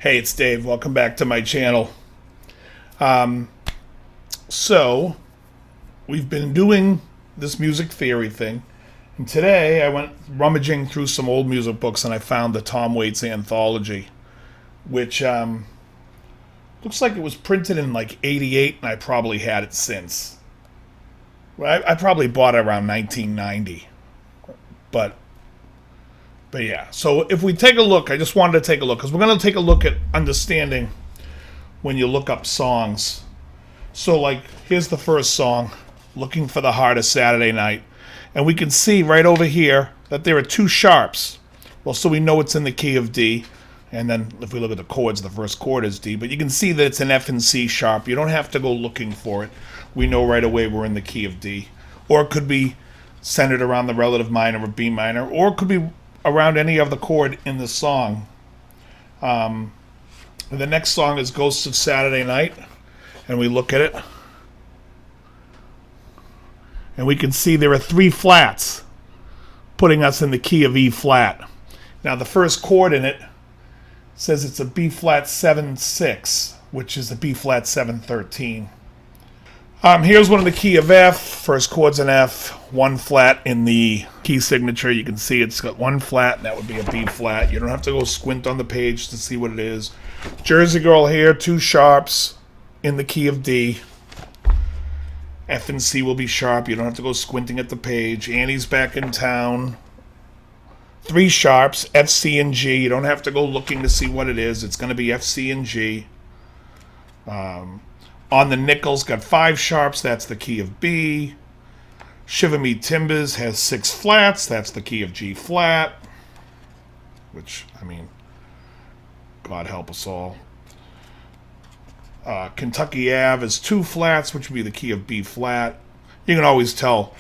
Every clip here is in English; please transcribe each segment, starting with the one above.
Hey, it's Dave. Welcome back to my channel. So, we've been doing this music theory thing, and today I went rummaging through some old music books and I found the Tom Waits Anthology, which looks like it was printed in like '88, and I probably had it since. Well, I probably bought it around 1990, but yeah, so if we take a look, I just wanted to take a look, because we're going to take a look at understanding when you look up songs. So, like, here's the first song, Looking for the Heart of Saturday Night. And we can see right over here that there are two sharps. Well, so we know it's in the key of D. And then if we look at the chords, the first chord is D. But you can see that it's an F and C sharp. You don't have to go looking for it. We know right away we're in the key of D. Or it could be centered around the relative minor or B minor. Or it could be around any other chord in the song. The next song is Ghosts of Saturday Night, and we look at it, and we can see there are three flats, putting us in the key of E flat. Now the first chord in it says it's a B flat 7-6, which is a B flat 7-13. Here's one in the key of F. First chord's an F, one flat in the key signature. You can see it's got one flat, and that would be a B flat. You don't have to go squint on the page to see what it is. Jersey Girl here, two sharps in the key of D. F and C will be sharp. You don't have to go squinting at the page. Annie's Back in Town. Three sharps, F, C, and G. You don't have to go looking to see what it is. It's going to be F, C, and G. On the Nickels, got five sharps. That's the key of B. Shiver Me Timbers has six flats. That's the key of G flat. Which, I mean, God help us all. Kentucky Ave is two flats, which would be the key of B flat. You can always tell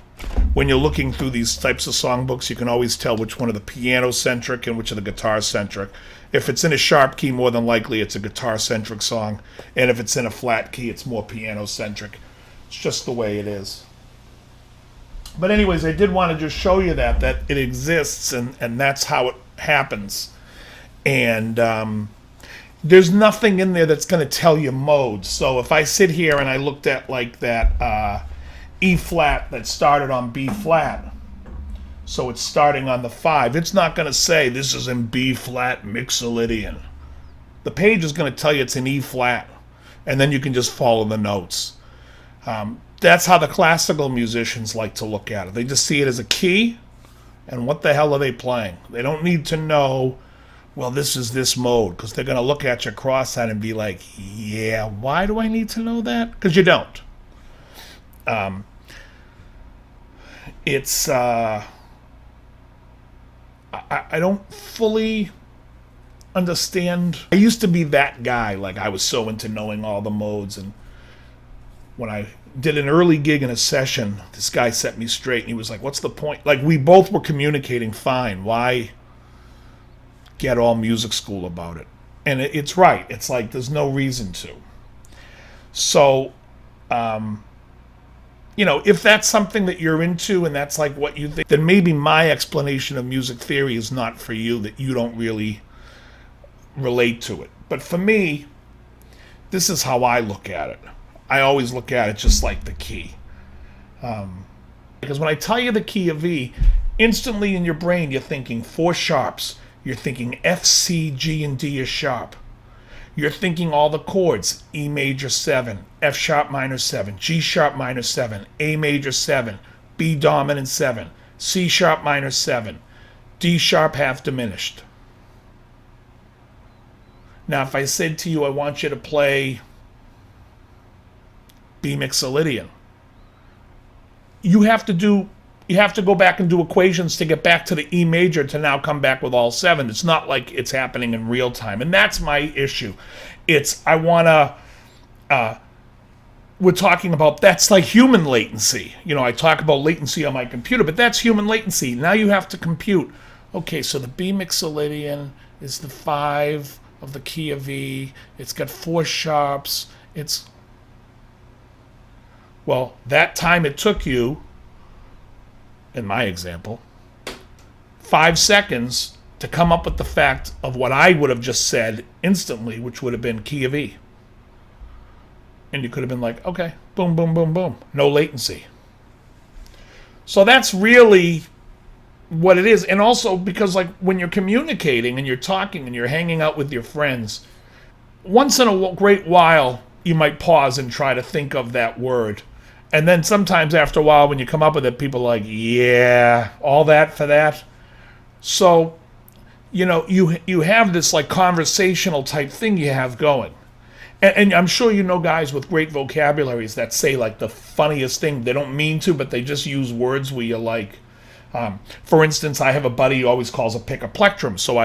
when you're looking through these types of songbooks, you can always tell which one are the piano-centric and which are the guitar-centric. If it's in a sharp key, more than likely it's a guitar-centric song. And if it's in a flat key, it's more piano-centric. It's just the way it is. But anyways, I did want to just show you that it exists, and that's how it happens. And there's nothing in there that's going to tell you modes. So if I sit here and I looked at like that E flat that started on B flat, so it's starting on the 5, it's not going to say this is in B flat mixolydian. The page is going to tell you it's in E flat, and then you can just follow the notes. That's how the classical musicians like to look at it. They just see it as a key, and what the hell are they playing? They don't need to know, well, this is this mode, because they're going to look at your cross-eyed and be like, yeah, why do I need to know that? Because you don't. I don't fully understand. I used to be that guy, like I was so into knowing all the modes, and when I did an early gig in a session, this guy set me straight, and he was like, what's the point? Like, we both were communicating fine. Why get all music school about it? And it's right. It's like there's no reason to. So, if that's something that you're into and that's like what you think, then maybe my explanation of music theory is not for you, that you don't really relate to it. But for me, this is how I look at it. I always look at it just like the key. Because when I tell you the key of E, instantly in your brain you're thinking four sharps. You're thinking F, C, G, and D is sharp. You're thinking all the chords, E major 7, F sharp minor 7, G sharp minor 7, A major 7, B dominant 7, C sharp minor 7, D sharp half diminished. Now if I said to you, I want you to play B mixolydian, you have to go back and do equations to get back to the E major to now come back with all 7. It's not like it's happening in real time. And that's my issue. We're talking about, that's like human latency. I talk about latency on my computer, but that's human latency. Now you have to compute. Okay, so the B mixolydian is the 5 of the key of E. It's got 4 sharps. Well, that time it took you, in my example, 5 seconds to come up with the fact of what I would have just said instantly, which would have been key of E. And you could have been like, okay, boom, boom, boom, boom. No latency. So that's really what it is. And also because like when you're communicating and you're talking and you're hanging out with your friends, once in a great while, you might pause and try to think of that word. And then sometimes after a while, when you come up with it, people are like, yeah, all that for that. So, you have this like conversational type thing you have going. And I'm sure you know guys with great vocabularies that say like the funniest thing. They don't mean to, but they just use words where you're like, for instance, I have a buddy who always calls a pick a plectrum. So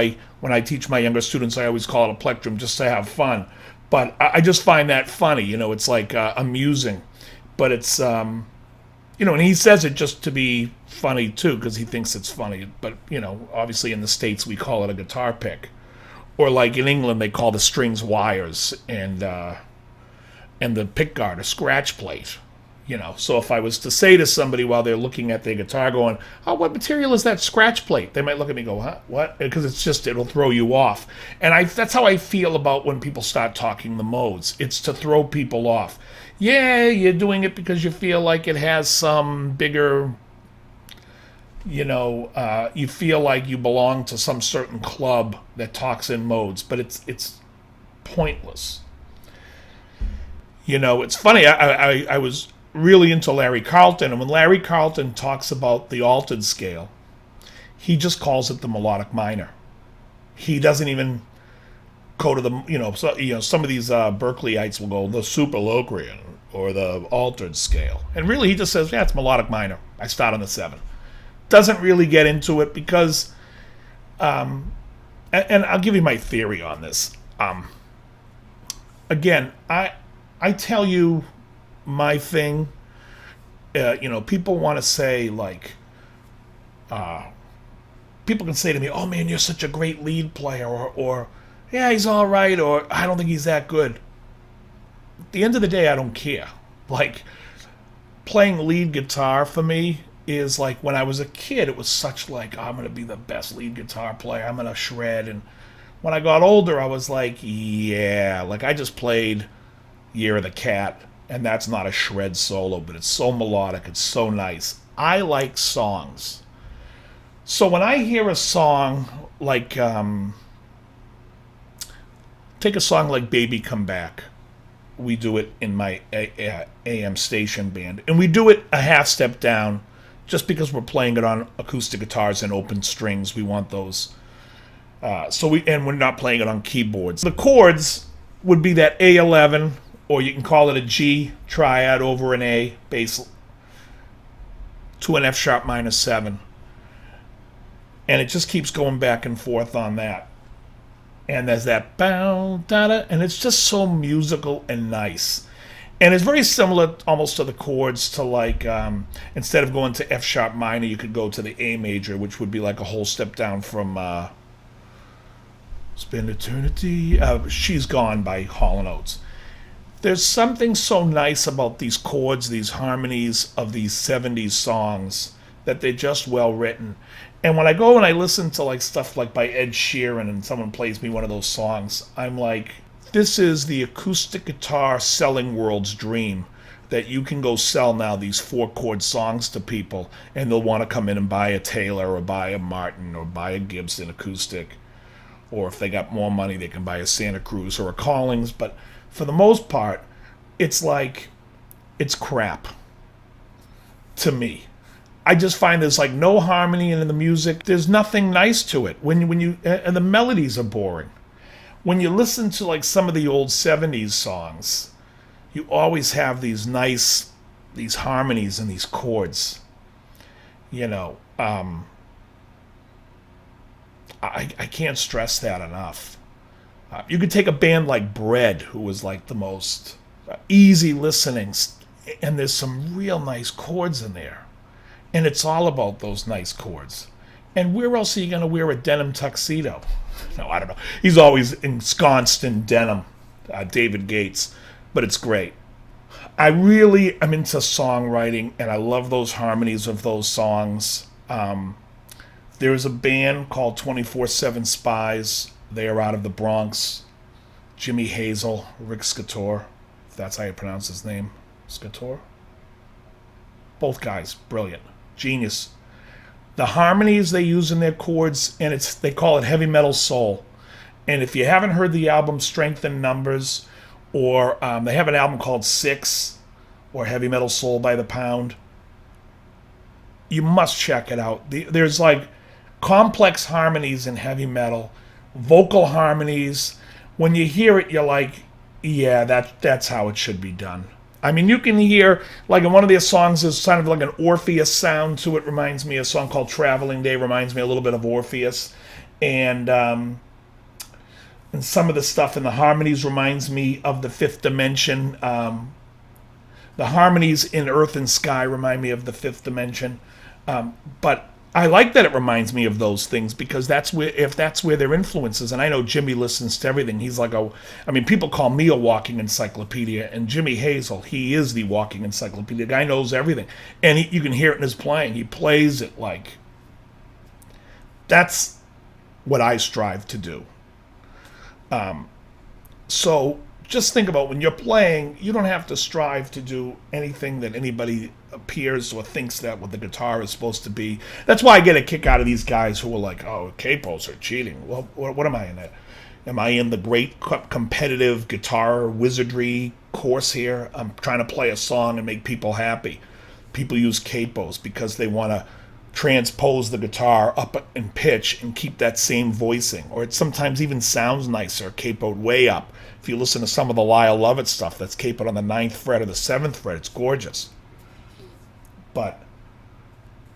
when I teach my younger students, I always call it a plectrum just to have fun. But I just find that funny. It's like amusing. But it's, and he says it just to be funny too, because he thinks it's funny. But, obviously in the States we call it a guitar pick. Or like in England they call the strings wires and the pick guard a scratch plate. So if I was to say to somebody while they're looking at their guitar going, oh, what material is that scratch plate? They might look at me and go, huh, what? Because it'll throw you off. And that's how I feel about when people start talking the modes. It's to throw people off. Yeah, you're doing it because you feel like it has some bigger, you feel like you belong to some certain club that talks in modes, but it's pointless. It's funny, I was really into Larry Carlton, and when Larry Carlton talks about the altered scale, he just calls it the melodic minor. He doesn't even go to the, some of these Berkeleyites will go the Superlocrian or the altered scale. And really he just says, yeah, it's melodic minor. I start on the 7. Doesn't really get into it because, and I'll give you my theory on this. Again, I tell you my thing. People want to say like, people can say to me, oh man, you're such a great lead player, or yeah, he's all right, or I don't think he's that good. At the end of the day, I don't care. Like, playing lead guitar for me is like when I was a kid, it was such like, I'm going to be the best lead guitar player. I'm going to shred. And when I got older, I was like, yeah, like I just played Year of the Cat, and that's not a shred solo, but it's so melodic. It's so nice. I like songs. So when I hear a song like, take a song like Baby Come Back. We do it in my AM station band. And we do it a half step down just because we're playing it on acoustic guitars and open strings. We want those. And we're not playing it on keyboards. The chords would be that A11, or you can call it a G triad over an A bass to an F sharp minor 7. And it just keeps going back and forth on that. And there's that bow, da-da, and it's just so musical and nice. And it's very similar almost to the chords to like, instead of going to F sharp minor, you could go to the A major, which would be like a whole step down from Spend Eternity, She's Gone by Hall & Oates. There's something so nice about these chords, these harmonies of these 70s songs, that they're just well written. And when I go and I listen to like stuff like by Ed Sheeran and someone plays me one of those songs, I'm like, this is the acoustic guitar selling world's dream, that you can go sell now these 4-chord songs to people and they'll want to come in and buy a Taylor or buy a Martin or buy a Gibson acoustic. Or if they got more money, they can buy a Santa Cruz or a Collings. But for the most part, it's like, it's crap to me. I just find there's like no harmony in the music. There's nothing nice to it. And the melodies are boring. When you listen to like some of the old 70s songs, you always have these harmonies and these chords. I can't stress that enough. You could take a band like Bread, who was like the most easy listening, and there's some real nice chords in there. And it's all about those nice chords. And where else are you going to wear a denim tuxedo? No, I don't know. He's always ensconced in denim, David Gates. But it's great. I really am into songwriting, and I love those harmonies of those songs. There's a band called 24/7 Spies. They are out of the Bronx. Jimmy Hazel, Rick Scator, if that's how you pronounce his name. Scator? Both guys, brilliant. Genius. The harmonies they use in their chords, and they call it heavy metal soul. And if you haven't heard the album Strength in Numbers, or they have an album called Six, or Heavy Metal Soul by the Pound, you must check it out. There's like complex harmonies in heavy metal, vocal harmonies. When you hear it, you're like, yeah, that's how it should be done. I mean, you can hear, like in one of their songs, there's kind of like an Orpheus sound to it. Reminds me of a song called Traveling Day, reminds me a little bit of Orpheus. And some of the stuff in the harmonies reminds me of the Fifth Dimension. The harmonies in Earth and Sky remind me of the Fifth Dimension. But I like that it reminds me of those things, because that's where their influence is. And I know Jimmy listens to everything. He's like people call me a walking encyclopedia, and Jimmy Hazel, he is the walking encyclopedia. The guy knows everything. And you can hear it in his playing. He plays it like, that's what I strive to do. So just think about when you're playing, you don't have to strive to do anything that anybody appears or thinks that what the guitar is supposed to be. That's why I get a kick out of these guys who are like, oh, capos are cheating. Well, what am I in it? Am I in the great competitive guitar wizardry course here? I'm trying to play a song and make people happy. People use capos because they want to transpose the guitar up in pitch and keep that same voicing. Or it sometimes even sounds nicer, capoed way up. If you listen to some of the Lyle Lovett stuff that's capoed on the 9th fret or the 7th fret, it's gorgeous. But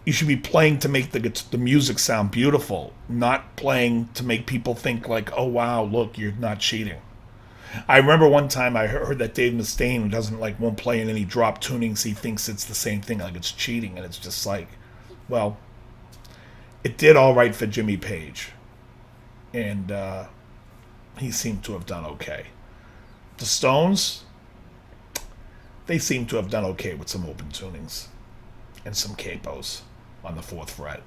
you should be playing to make the music sound beautiful, not playing to make people think like, oh wow, look, you're not cheating. I remember one time I heard that Dave Mustaine won't play in any drop tunings. He thinks it's the same thing, like it's cheating, and it's just like, well, it did all right for Jimmy Page, and he seemed to have done okay. The Stones, they seem to have done okay with some open tunings and some capos on the 4th fret.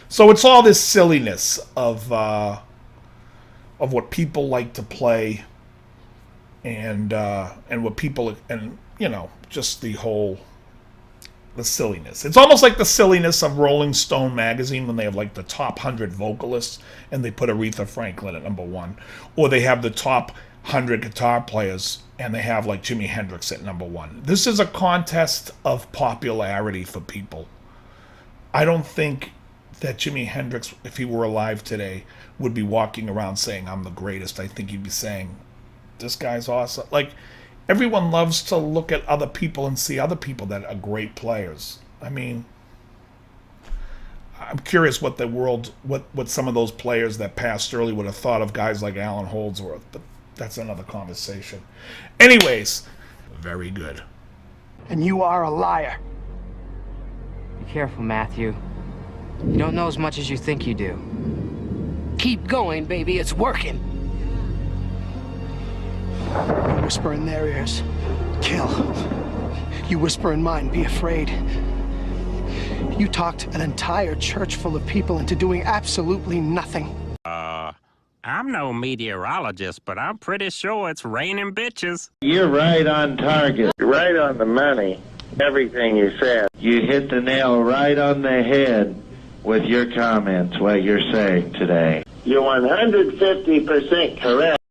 So it's all this silliness of what people like to play, and what people, and just the silliness. It's almost like the silliness of Rolling Stone magazine when they have like the top 100 vocalists and they put Aretha Franklin at number 1, or they have the top 100 guitar players and they have like Jimi Hendrix at number 1. This is a contest of popularity for people. I don't think that Jimi Hendrix, if he were alive today, would be walking around saying, I'm the greatest. I think he'd be saying, this guy's awesome. Like, everyone loves to look at other people and see other people that are great players. I mean, I'm curious what some of those players that passed early would have thought of guys like Alan Holdsworth, but that's another conversation. Anyways, very good. And you are a liar. Be careful, Matthew. You don't know as much as you think you do. Keep going, baby. It's working. You whisper in their ears, kill. You whisper in mine, be afraid. You talked an entire church full of people into doing absolutely nothing. I'm no meteorologist, but I'm pretty sure it's raining bitches. You're right on target. You're right on the money. Everything you said. You hit the nail right on the head with your comments, what you're saying today. You're 150% correct.